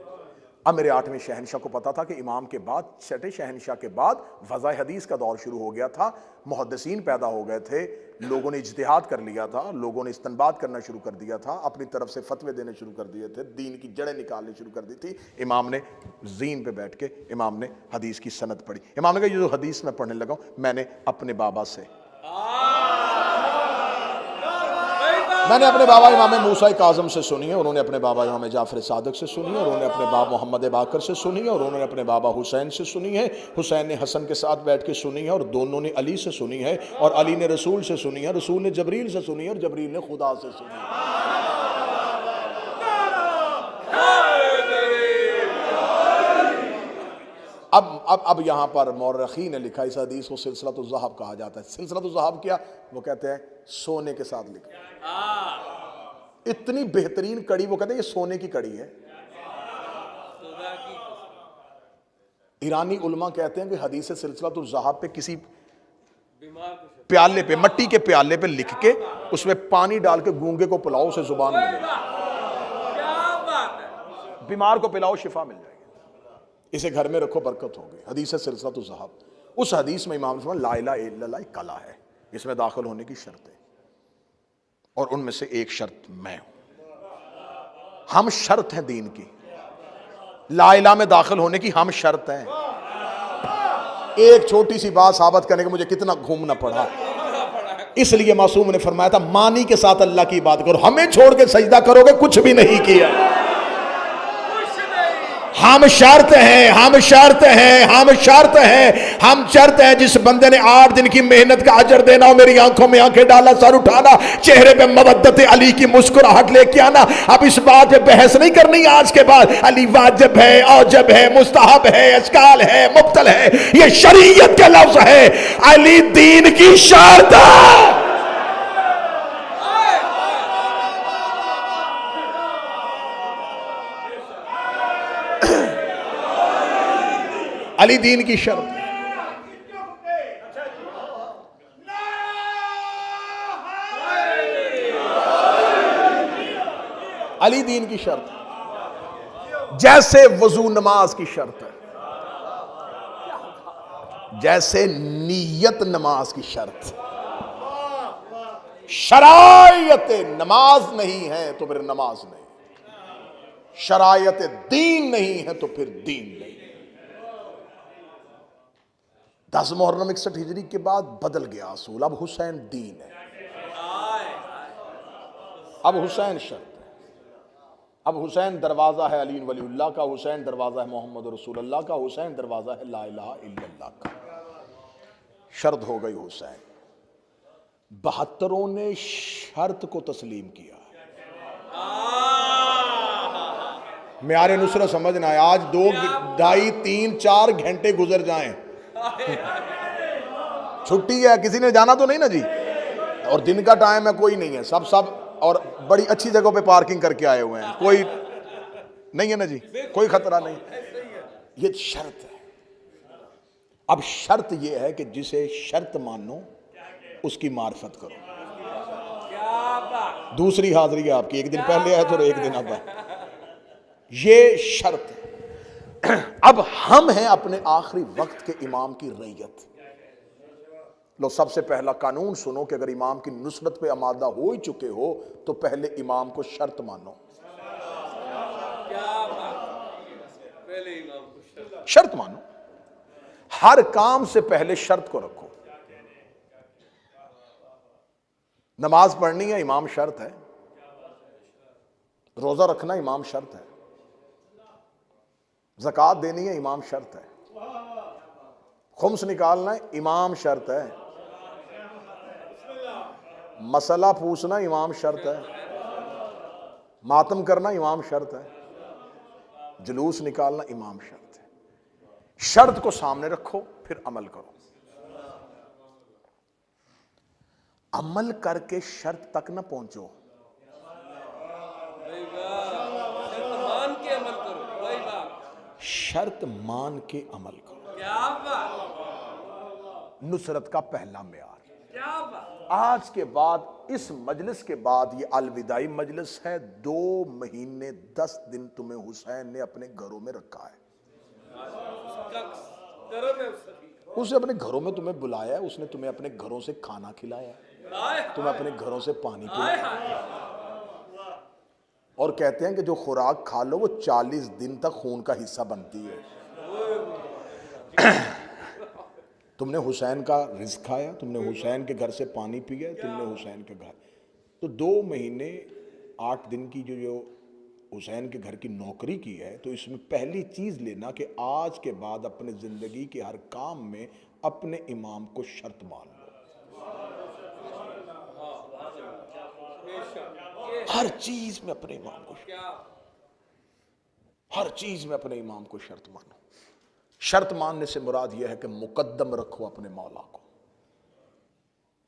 अब मेरे 8वें शहनशाह को पता था कि इमाम के बाद, 6ठे शहनशाह के बाद वज़ाए हदीस का दौर शुरू हो गया था, मुहद्दिसीन पैदा हो गए थे, लोगों ने इज्तिहाद कर लिया था, लोगों ने इस्तंबात करना शुरू कर दिया था, अपनी तरफ से फतवे देने शुरू कर दिए थे, दीन की जड़ें निकालनी शुरू कर दी थी। इमाम ने जीन पे बैठ के इमाम ने हदीस की सनद पढ़ी। इमाम ने कहा ये जो हदीस मैं पढ़ने लगा हूँ, मैंने अपने बाबा से, मैंने अपने बाबा इमाम मूसा काज़म से सुनी है, उन्होंने अपने बाबा इमाम जाफ़र सादिक से सुनी है, उन्होंने अपने बाबा मोहम्मद बाकर से सुनी है, और उन्होंने अपने बाबा हुसैन से सुनी है, हुसैन ने हसन के साथ बैठ के सुनी है, और दोनों ने अली से सुनी है, और अली ने रसूल से सुनी है, रसूल ने जबरील से सुनी है, और जबरील ने खुदा से सुनी है। अब यहाँ पर मौरखी ने लिखा, इस हदीस को सिलसिलतुल ज़हब कहा जाता है। सिलसिलतुल ज़हब क्या, वो कहते हैं सोने के साथ लिखा, इतनी बेहतरीन कड़ी, वो कहते हैं ये सोने की कड़ी है। ईरानी उलमा कहते हैं कि हदीस सिलसिलतुल ज़हब पे किसी प्याले पे, मट्टी के प्याले पे लिख के उसमें पानी डाल के गूंगे को पिलाओ, उसे जुबान मिले, बीमार को पिलाओ, शिफा मिल जाएगी, इसे घर में रखो, बरकत होगी। हदीस सिलसिलतुल ज़हब, उस हदीस में इमाम ने ला इलाहा इल्लल्लाह एक कला है, इसमें दाखिल होने की शर्तें, और उनमें से एक शर्त मैं हूं। हम शर्त हैं दीन की, ला इलाहा में दाखिल होने की हम शर्त हैं। एक छोटी सी बात साबित करने के मुझे कितना घूमना पड़ा, इसलिए मासूम ने फरमाया था मानी के साथ अल्लाह की बात करो, हमें छोड़ के सजदा करोगे कुछ भी नहीं किया। हम शर्त हैं, हम शर्त हैं, हम शर्त हैं, हम शर्त हैं। जिस बंदे ने 8 दिन की मेहनत का अजर देना हो, मेरी आंखों में आंखें डाला, सर उठाना, चेहरे पे मवद्दत अली की मुस्कुराहट लेके आना। अब इस बात पे बहस नहीं करनी आज के बाद, अली वाजिब है, औजब है, मुस्तहब है, अस्काल है, मुब्तल है, ये शरीयत के लफ्ज है। अली दीन की शर्त है। अली दीन की शर्त, अली दीन की शर्त, जैसे वजू नमाज की शर्त है, जैसे नीयत नमाज की शर्त। शरायत नमाज नहीं है तो फिर नमाज नहीं, शरायत दीन नहीं है तो फिर दीन नहीं। 10 मुहर्रम 61 हिजरी के बाद बदल गया असूल, अब हुसैन दीन है, अब हुसैन शर्त है, अब हुसैन दरवाज़ा है अली वलीउल्लाह का, हुसैन दरवाज़ा है मोहम्मद रसूलुल्लाह का, हुसैन दरवाज़ा है ला इलाहा इल्लल्लाह का। शर्त हो गई हुसैन। 72 ने शर्त को तस्लीम किया। म्यारे नुसरत समझना है, आज 2, 2.5, 3, 4 घंटे गुजर जाएं, छुट्टी है, किसी ने जाना तो नहीं ना जी, और दिन का टाइम है, कोई नहीं है, सब और बड़ी अच्छी जगहों पे पार्किंग करके आए हुए हैं, कोई नहीं है ना जी, कोई खतरा नहीं। ये शर्त है। अब शर्त ये है कि जिसे शर्त मानो उसकी मार्फत करो। दूसरी हाजिरी है आपकी, एक दिन पहले है तो एक दिन अब है, ये शर्त है। अब हम हैं अपने आखिरी वक्त के इमाम की रैयत। लो, सबसे पहला कानून सुनो कि अगर इमाम की नुसरत पे आमादा हो ही चुके हो तो पहले इमाम को शर्त मानो। शर्त मानो, हर काम से पहले शर्त को रखो। नमाज पढ़नी है, इमाम शर्त है। रोजा रखना इमाम शर्त है। ज़कात देनी है, इमाम शर्त है। खुम्स निकालना है, इमाम शर्त है। मसला पूछना इमाम शर्त है। मातम करना इमाम शर्त है। जुलूस निकालना इमाम शर्त है। शर्त को सामने रखो, फिर अमल करो। अमल करके शर्त तक ना पहुंचो, शर्त मान के अमल करो। नुसरत का पहला मेयार। आज के बाद, इस मजलिस के बाद, ये अलविदाई मजलिस है। 2 महीने 10 दिन तुम्हें हुसैन ने अपने घरों में रखा है। उसने अपने घरों में तुम्हें बुलाया है, उसने तुम्हें अपने घरों से खाना खिलाया है, तुम्हें अपने घरों से पानी पिलाया। और कहते हैं कि जो खुराक खा लो वो 40 दिन तक खून का हिस्सा बनती है। तुमने हुसैन का रिज़्क़ खाया, तुमने हुसैन के घर से पानी पिया, तुमने हुसैन के घर, तो 2 महीने 8 दिन की जो हुसैन के घर की नौकरी की है, तो इसमें पहली चीज़ लेना कि आज के बाद अपने ज़िंदगी के हर काम में अपने इमाम को शर्त मान लो। हर चीज़ में अपने इमाम को, हर चीज़ में अपने इमाम को शर्त मानो। शर्त मानने से मुराद यह है कि मुकद्दम रखो अपने मौला को।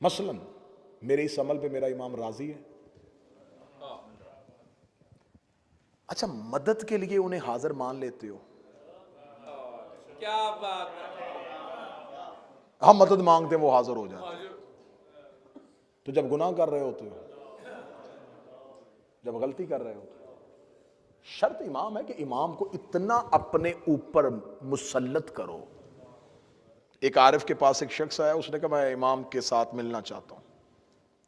मसलन मेरे इस अमल पे मेरा इमाम राजी है, अच्छा, मदद के लिए उन्हें हाजिर मान लेते हो। क्या बात है। हम मदद मांगते हैं, वो हाजिर हो जाते हैं। तो जब गुनाह कर रहे होते हो, जब गलती कर रहे होते हो, शर्त इमाम है कि इमाम को इतना अपने ऊपर मुसल्लत करो। एक आरिफ के पास एक शख्स आया, उसने कहा मैं इमाम के साथ मिलना चाहता हूं।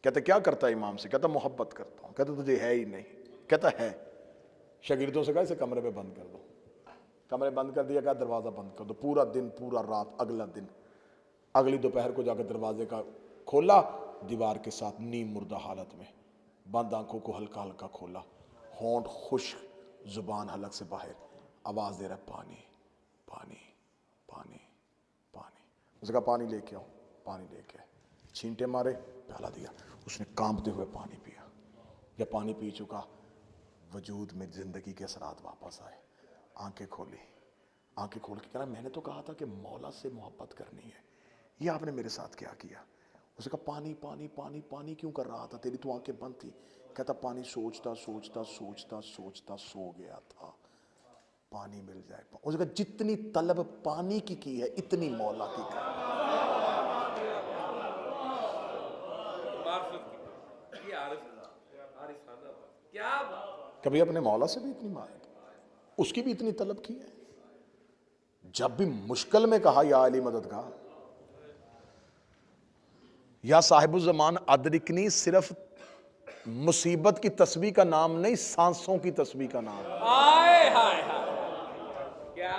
कहता क्या करता है इमाम से? कहता मोहब्बत करता हूं। कहता तुझे है ही नहीं? कहता है। शागिर्दों से कहा इसे कमरे में बंद कर दो। कमरे बंद कर दिया, कहा दरवाज़ा बंद कर दो। पूरा दिन, पूरा रात, अगला दिन, अगली दोपहर को जाकर दरवाजे का खोला, दीवार के साथ नीम मुर्दा हालत में, बंद आंखों को हल्का हल्का खोला, होंठ खुश्क, जुबान हलक से बाहर, आवाज़ दे रहा है पानी पानी पानी पानी। उसने कहा पानी लेके आओ। पानी लेके आए, छींटे मारे, प्याला दिया, उसने कांपते हुए पानी पिया। जब पानी पी चुका, वजूद में ज़िंदगी के असरात वापस आए। आंखें खोली, आंखें खोल के कहा मैंने तो कहा था कि मौला से मोहब्बत करनी है, ये आपने मेरे साथ क्या किया? उसने कहा पानी पानी पानी पानी क्यों कर रहा था? तेरी तो आंखें बंद थी। कहता पानी सोचता सोचता सोचता सोचता सो गया था, पानी मिल जाए। उसने कहा जितनी तलब पानी की है, इतनी मौला की कर। कभी अपने मौला से भी इतनी मांग, उसकी भी इतनी तलब की है। जब भी मुश्किल में कहा या अली मददगार, या साहिबुज़्ज़मान अदरिकनी, सिर्फ मुसीबत की तस्बीह का नाम नहीं, सांसों की तस्बीह का नाम। हाय हाय हाय, क्या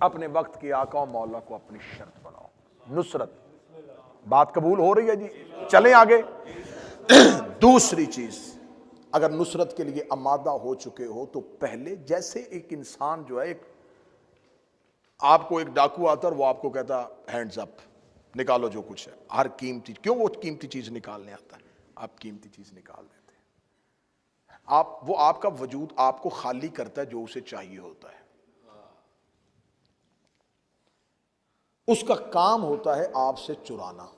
अपने वक्त के आका और मौला को अपनी शर्त बनाओ। नुसरत, बात कबूल हो रही है जी? चलें आगे। दूसरी चीज, अगर नुसरत के लिए आमादा हो चुके हो तो पहले, जैसे एक इंसान जो है, एक आपको एक डाकू आता है और वो आपको कहता हैंड्स अप, निकालो जो कुछ है, हर कीमती, क्यों वो कीमती चीज निकालने आता है? आप कीमती चीज निकाल देते हैं। वो आपका वजूद आपको खाली करता है जो उसे चाहिए होता है। उसका काम होता है आपसे चुराना,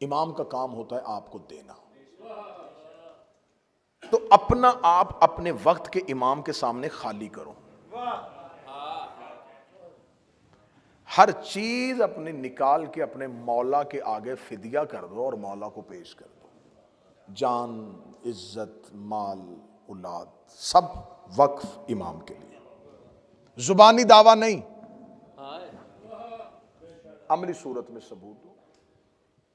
इमाम का काम होता है आपको देना। तो अपना आप अपने वक्त के इमाम के सामने खाली करो, हर चीज अपने निकाल के अपने मौला के आगे फिदिया कर दो और मौला को पेश कर दो। जान, इज्जत, माल, औलाद सब वक्फ इमाम के लिए। जुबानी दावा नहीं, अमली सूरत में सबूत दो।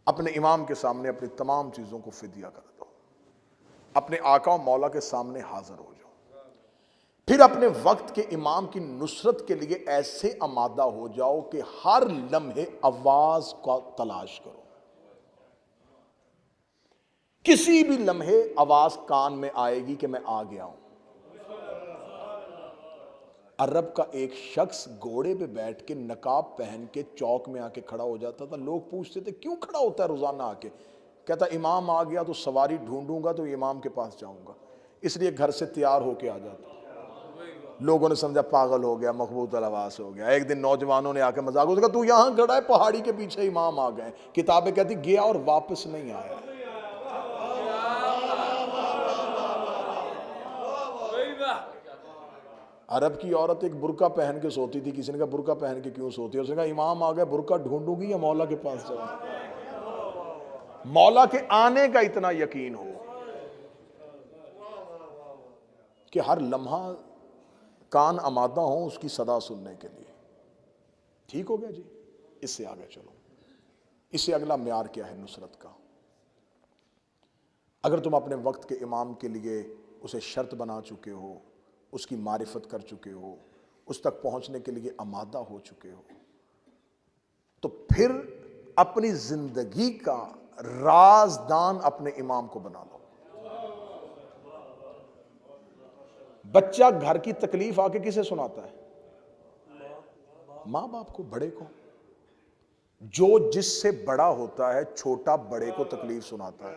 अपने इमाम के सामने अपनी तमाम चीजों को फिदिया कर दो, अपने आका और मौला के सामने हाजिर हो जाओ। फिर अपने वक्त के इमाम की नुसरत के लिए ऐसे आमादा हो जाओ कि हर लम्हे आवाज का तलाश करो। किसी भी लम्हे आवाज कान में आएगी कि मैं आ गया हूं। अरब का एक शख्स घोड़े पे बैठ के नकाब पहन के चौक में आके खड़ा हो जाता था। लोग पूछते थे क्यों खड़ा होता है रोजाना आके? कहता इमाम आ गया तो सवारी ढूंढूंगा तो इमाम के पास जाऊंगा, इसलिए घर से तैयार होके आ जाता। लोगों ने समझा पागल हो गया, मखबूत अलवास हो गया। एक दिन नौजवानों ने आके मजाक उसका, तू यहां खड़ा है, पहाड़ी के पीछे इमाम आ गए। किताबें कहती गया और वापस नहीं आया। अरब की औरत एक बुरका पहन के सोती थी। किसी ने कहा बुरका पहन के क्यों सोती है? उसने कहा इमाम आ गए, बुरका ढूंढूंगी या मौला के पास जाऊंगी। मौला के आने का इतना यकीन हो कि हर लम्हा कान आमादा हो उसकी सदा सुनने के लिए। ठीक हो गया जी? इससे आगे चलो। इससे अगला म्यार क्या है नुसरत का? अगर तुम अपने वक्त के इमाम के लिए उसे शर्त बना चुके हो, उसकी मारिफत कर चुके हो, उस तक पहुंचने के लिए आमादा हो चुके हो, तो फिर अपनी जिंदगी का राजदान अपने इमाम को बना लो। बच्चा घर की तकलीफ आके किसे सुनाता है? मां बाप को, बड़े को। जो जिससे बड़ा होता है छोटा बड़े को तकलीफ सुनाता है।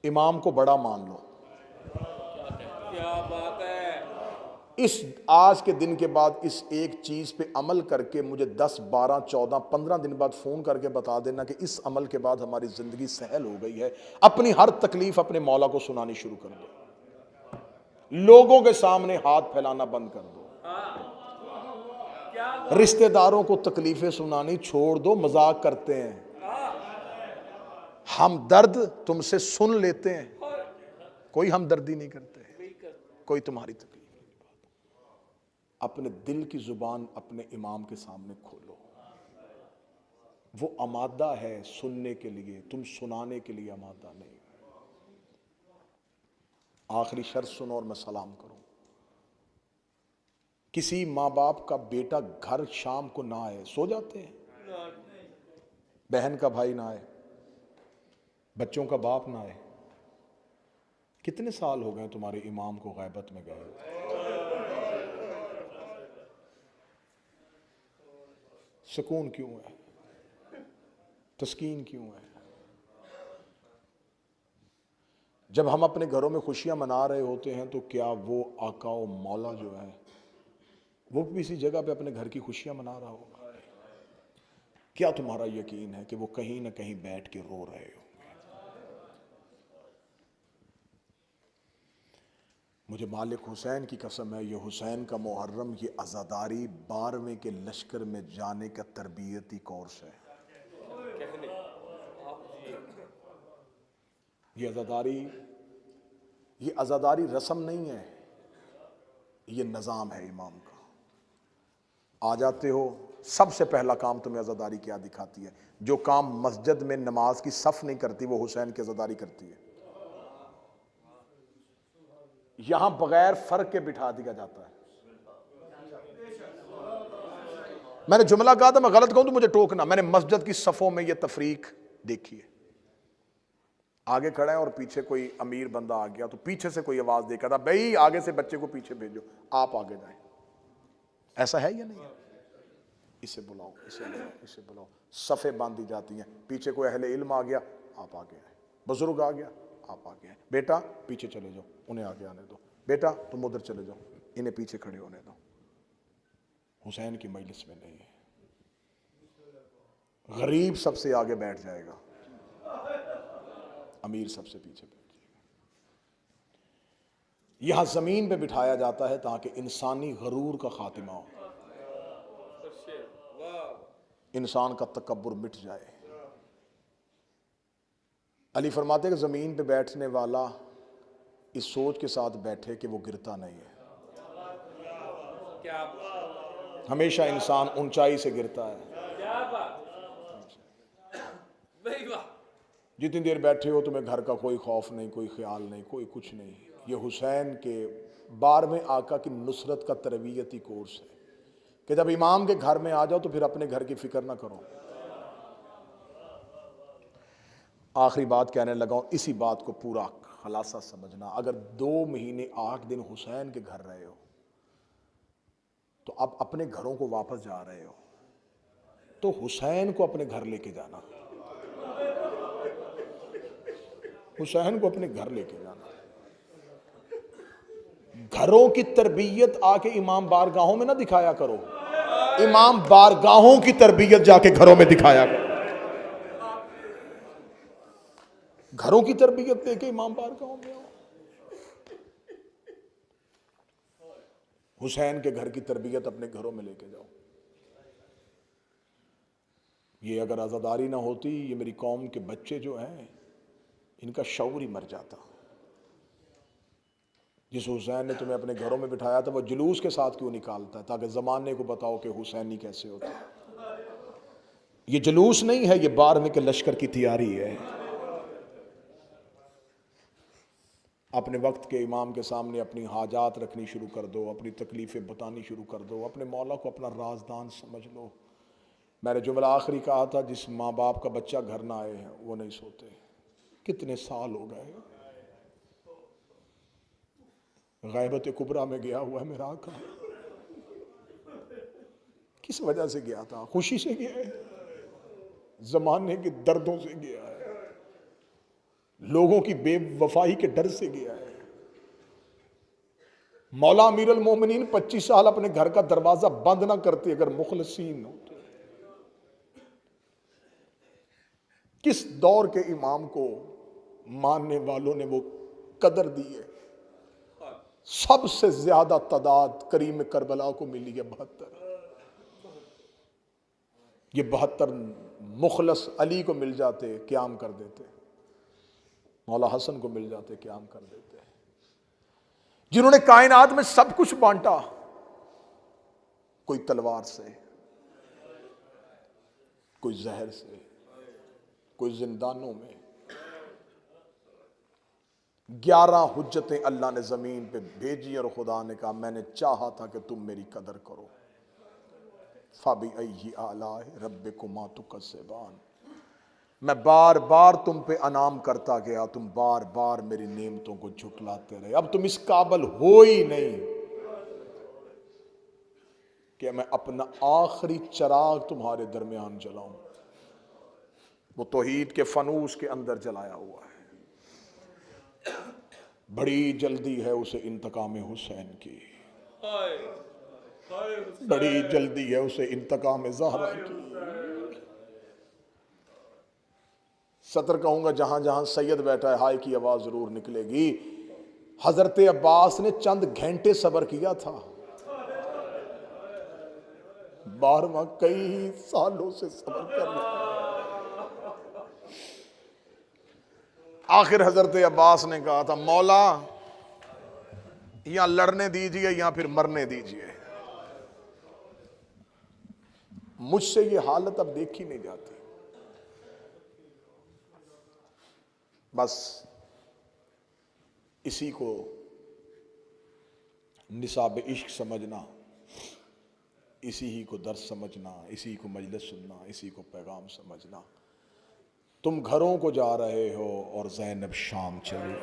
इमाम को बड़ा मान लो। क्या बात है। इस आज के दिन के बाद इस एक चीज पे अमल करके मुझे 10, 12, 14, 15 दिन बाद फोन करके बता देना कि इस अमल के बाद हमारी जिंदगी सहल हो गई है। अपनी हर तकलीफ अपने मौला को सुनानी शुरू कर दो। लोगों के सामने हाथ फैलाना बंद कर दो। रिश्तेदारों को तकलीफें सुनानी छोड़ दो। मजाक करते हैं, हम दर्द तुमसे सुन लेते हैं, कोई हमदर्दी नहीं करते, कोई तुम्हारी तकलीफ नहीं। अपने दिल की जुबान अपने इमाम के सामने खोलो। वो आमादा है सुनने के लिए, तुम सुनाने के लिए आमादा नहीं। आखिरी शर्त सुनो और मैं सलाम करूं। किसी माँ बाप का बेटा घर शाम को ना आए, सो जाते हैं, बहन का भाई ना आए, बच्चों का बाप ना आए। कितने साल हो गए तुम्हारे इमाम को गैबत में गए? सुकून क्यों है? तस्कीन क्यों है? जब हम अपने घरों में खुशियां मना रहे होते हैं तो क्या वो आका और मौला जो है वो भी इसी जगह पे अपने घर की खुशियां मना रहा होगा? क्या तुम्हारा यकीन है कि वो कहीं ना कहीं बैठ के रो रहे होंगे? मुझे मालिक हुसैन की कसम है, ये हुसैन का मुहर्रम, ये अज़ादारी 12वें के लश्कर में जाने का तरबियती कोर्स है। ये अज़ादारी रस्म नहीं है, ये निज़ाम है इमाम का। आ जाते हो, सबसे पहला काम तुम्हें अज़ादारी क्या दिखाती है? जो काम मस्जिद में नमाज की सफ नहीं करती वो हुसैन की अज़ादारी करती है। यहां बगैर फर्क के बिठा दिया जाता है। मैंने जुमला कहा था, मैं गलत कहूं तो मुझे टोकना। मैंने मस्जिद की सफों में यह तफरीक देखी है। आगे खड़ा है और पीछे कोई अमीर बंदा आ गया तो पीछे से कोई आवाज देकर था, भाई आगे से बच्चे को पीछे भेजो, आप आगे जाएं। ऐसा है या नहीं है? इसे बुलाओ, इसे बुलाओ, इसे बुलाओ। सफ़े बांधी जाती हैं, पीछे कोई अहले इल्म आ गया, आप आगे आए। बुजुर्ग आ गया, आप आगे आए। बेटा पीछे चले जाओ, उन्हें आगे आने दो। बेटा तुम उधर चले जाओ, इन्हें पीछे खड़े होने दो। हुसैन की मजलिस में नहीं है। गरीब सबसे आगे बैठ जाएगा, अमीर सबसे पीछे बैठ जाएगा। यहां जमीन पे बिठाया जाता है ताकि इंसानी गरूर का खातिमा हो, इंसान का तकब्बुर मिट जाए। अली फरमाते कि जमीन पे बैठने वाला इस सोच के साथ बैठे कि वो गिरता नहीं है। क्या हमेशा इंसान ऊंचाई से गिरता है। क्या बात, वाह। जितनी देर बैठे हो तुम्हें घर का कोई खौफ नहीं, कोई ख्याल नहीं, कोई कुछ नहीं। ये हुसैन के 12वें आका की नुसरत का तरबियती कोर्स है कि जब इमाम के घर में आ जाओ तो फिर अपने घर की फिक्र ना करो। आखिरी बात कहने लगा हूं, इसी बात को पूरा खलासा समझना। अगर 2 महीने 8 दिन हुसैन के घर रहे हो तो अब अपने घरों को वापस जा रहे हो तो हुसैन को अपने घर लेके जाना, हुसैन को अपने घर लेके जाना। घरों की तरबियत आके इमाम बारगाहों में ना दिखाया करो, इमाम बारगाहों की तरबियत जाके घरों में दिखाया करो। घरों की तरबियत देके इमाम बारगाहों में आओ। हुसैन के घर की तरबियत अपने घरों में लेके जाओ। ये अगर आज़ादारी ना होती, ये मेरी कौम के बच्चे जो हैं इनका शऊर ही मर जाता। जिस हुसैन ने तुम्हें अपने घरों में बिठाया था वो जुलूस के साथ क्यों निकालता है? ताकि ज़माने को बताओ कि हुसैनी कैसे होता है। ये जुलूस नहीं है, ये 12वें के लश्कर की तैयारी है। अपने वक्त के इमाम के सामने अपनी हाजात रखनी शुरू कर दो, अपनी तकलीफ़ें बतानी शुरू कर दो, अपने मौला को अपना राजदान समझ लो। मैंने जुमला आखिरी कहा था, जिस माँ बाप का बच्चा घर ना आए हैं वो नहीं सोते। कितने साल हो गए, गैबत कुबरा में गया हुआ है मेरा आका। किस वजह से गया था? खुशी से गया है, जमाने के दर्दों से गया है, लोगों की बेवफाई के डर से गया है। मौला अमीर अल मोमिनीन 25 साल अपने घर का दरवाजा बंद ना करते अगर मुखलसीन होते। किस दौर के इमाम को मानने वालों ने वो कदर दी है? सबसे ज्यादा तादाद करीम करबला को मिली है 72। ये 72 मुखलस अली को मिल जाते क़याम कर देते, मौला हसन को मिल जाते क़याम कर देते, जिन्होंने कायनात में सब कुछ बांटा। कोई तलवार से, कोई जहर से, कोई जिंदानों में। 11 हुज्जतें अल्लाह ने जमीन पे भेजी और खुदा ने कहा मैंने चाहा था कि तुम मेरी कदर करो। फाबी अय्यी आलाए रब्बिकुमा तुकज़्ज़िबान। मैं बार बार तुम पे अनाम करता गया, तुम बार बार मेरी नेमतों को झुटलाते रहे। अब तुम इस काबिल हो ही नहीं कि मैं अपना आखिरी चिराग तुम्हारे दरमियान जलाऊं। वो तौहीद के फनूस के अंदर जलाया हुआ है। बड़ी जल्दी है उसे इंतकाम हुसैन की, बड़ी जल्दी है उसे इंतकाम ज़हरा की। सतर कहूंगा जहां जहां सैयद बैठा है हाय की आवाज जरूर निकलेगी। हजरत अब्बास ने चंद घंटे सब्र किया था, 12वां कई सालों से सब्र कर रहा। आखिर हजरत अब्बास ने कहा था मौला या लड़ने दीजिए या फिर मरने दीजिए, मुझसे ये हालत अब देखी नहीं जाती। बस इसी को निसाब इश्क समझना, इसी ही को दर्स समझना, इसी को मजलिस सुनना, इसी को पैगाम समझना। तुम घरों को जा रहे हो और ज़ैनब शाम चली।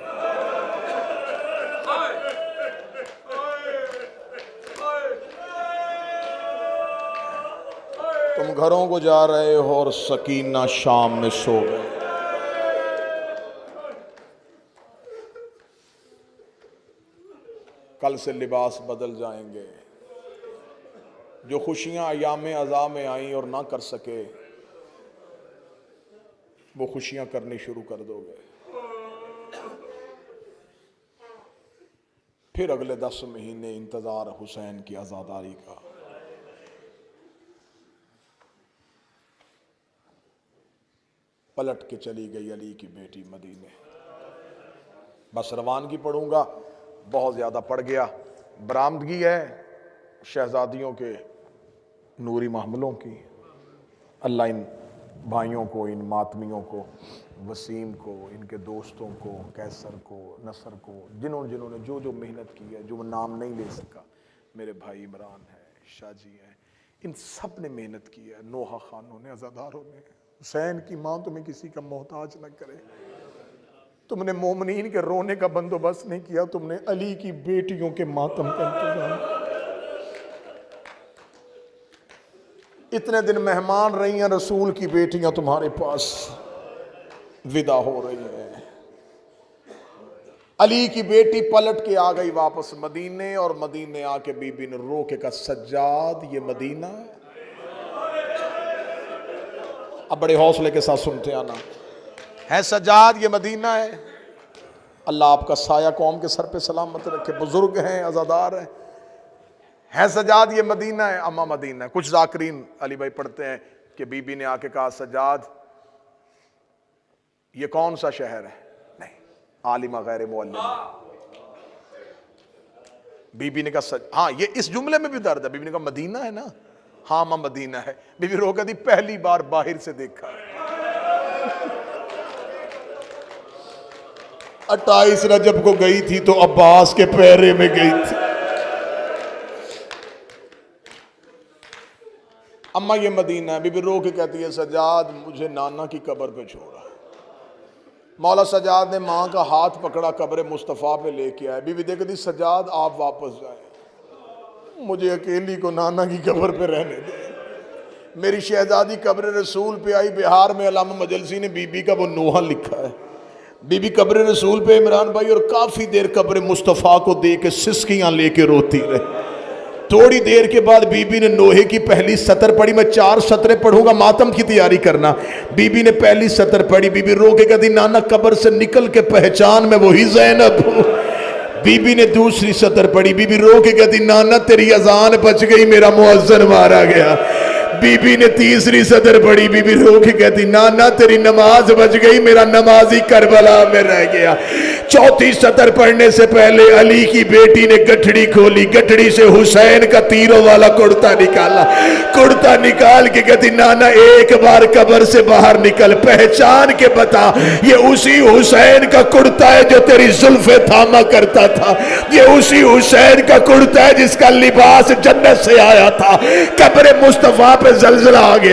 तुम घरों को जा रहे हो और सकीना शाम में सो गए। कल से लिबास बदल जाएंगे। जो खुशियां अयाम अज़ा में आई और ना कर सके, वो खुशियां करनी शुरू कर दोगे। फिर अगले 10 महीने इंतजार हुसैन की आज़ादारी का। पलट के चली गई अली की बेटी मदीने। बस रवानगी पढ़ूंगा, बहुत ज्यादा पड़ गया। बरामदगी है शहजादियों के नूरी महमलों की। अल्लाह इन भाइयों को, इन मातमियों को, वसीम को, इनके दोस्तों को, कैसर को, नसर को, जिन्होंने जो जो मेहनत की है, जो नाम नहीं ले सका, मेरे भाई इमरान है, शाहजी हैं, इन सब ने मेहनत की है। नोहा खानों ने, अज़ादारों ने। हुसैन की माँ तुम्हें किसी का मोहताज न करे। तुमने मोमिनीन के रोने का बंदोबस्त नहीं किया, तुमने अली की बेटियों के मातम का इंतजाम। इतने दिन मेहमान रही हैं रसूल की बेटियां, तुम्हारे पास विदा हो रही हैं। अली की बेटी पलट के आ गई वापस मदीने, और मदीने आके बीबी ने रो के कहा, सज्जाद ये मदीना है। अब बड़े हौसले के साथ सुनते आना, है सज्जाद ये मदीना है। अल्लाह आपका साया कौम के सर पे सलामत रखे। बुजुर्ग हैं, अज़ादार हैं, है सज्जाद ये मदीना है। अम्मा मदीना है। कुछ ज़ाकिरीन अली भाई पढ़ते हैं कि बीबी ने आके कहा, सज्जाद ये कौन सा शहर है? नहीं, आलिमा गैर मुअल्लिमा। बीबी ने कहा हाँ, ये इस जुमले में भी दर्द है। बीबी ने कहा मदीना है ना? हाँ मां मदीना है। बीबी रो कहती पहली बार बाहर से देखा है। 28 रजब को गई थी तो अब्बास के पैरे में गई थी। अम्मा ये मदीना है। बीबी रो के कहती है, सज्जाद मुझे नाना की कब्र पे छोड़ा। मौला सज्जाद ने माँ का हाथ पकड़ा, कब्र मुस्तफ़ा पे लेके आए। बीबी देखती, सज्जाद आप वापस जाए, मुझे अकेली को नाना की कब्र पे रहने दे। मेरी शहजादी कब्र रसूल पे आई। बिहार में अल्लामा मजलसी ने बीबी का वो नोहा लिखा है। बीबी कब्र रसूल पे इमरान भाई, और काफी देर कब्र मुस्तफ़ा को दे के सिसकियां लेके रोती रही। थोड़ी देर के बाद बीबी ने नोहे की पहली सतर पढ़ी। मैं 4 सतरें पढ़ूंगा, मातम की तैयारी करना। बीबी ने पहली सतर पढ़ी। बीबी रो के कहती, नाना कब्र से निकल के पहचान में वही ज़ैनब हूं। बीबी ने दूसरी सतर पढ़ी। बीबी रो के कहती, नाना तेरी अजान बच गई, मेरा मुअज्जिन मारा गया। बीबी ने तीसरी सतर पढ़ी। बीबी रो के कहती, नाना तेरी नमाज बच गई, मेरा नमाजी करबला में रह गया। चौथी सतर पढ़ने से पहले अली की बेटी ने गठड़ी खोली। गठड़ी से हुसैन का तीरों वाला कुर्ता निकाला। कुर्ता निकाल के कहती, नाना एक बार कब्र से बाहर निकल, पहचान के बता, ये उसी हुसैन का कुर्ता है जो तेरी जुल्फे थामा करता था। ये उसी हुसैन का कुर्ता है जिसका लिबास जन्नत से आया था। कब्र मुस्तफा पे जलजला आ गया।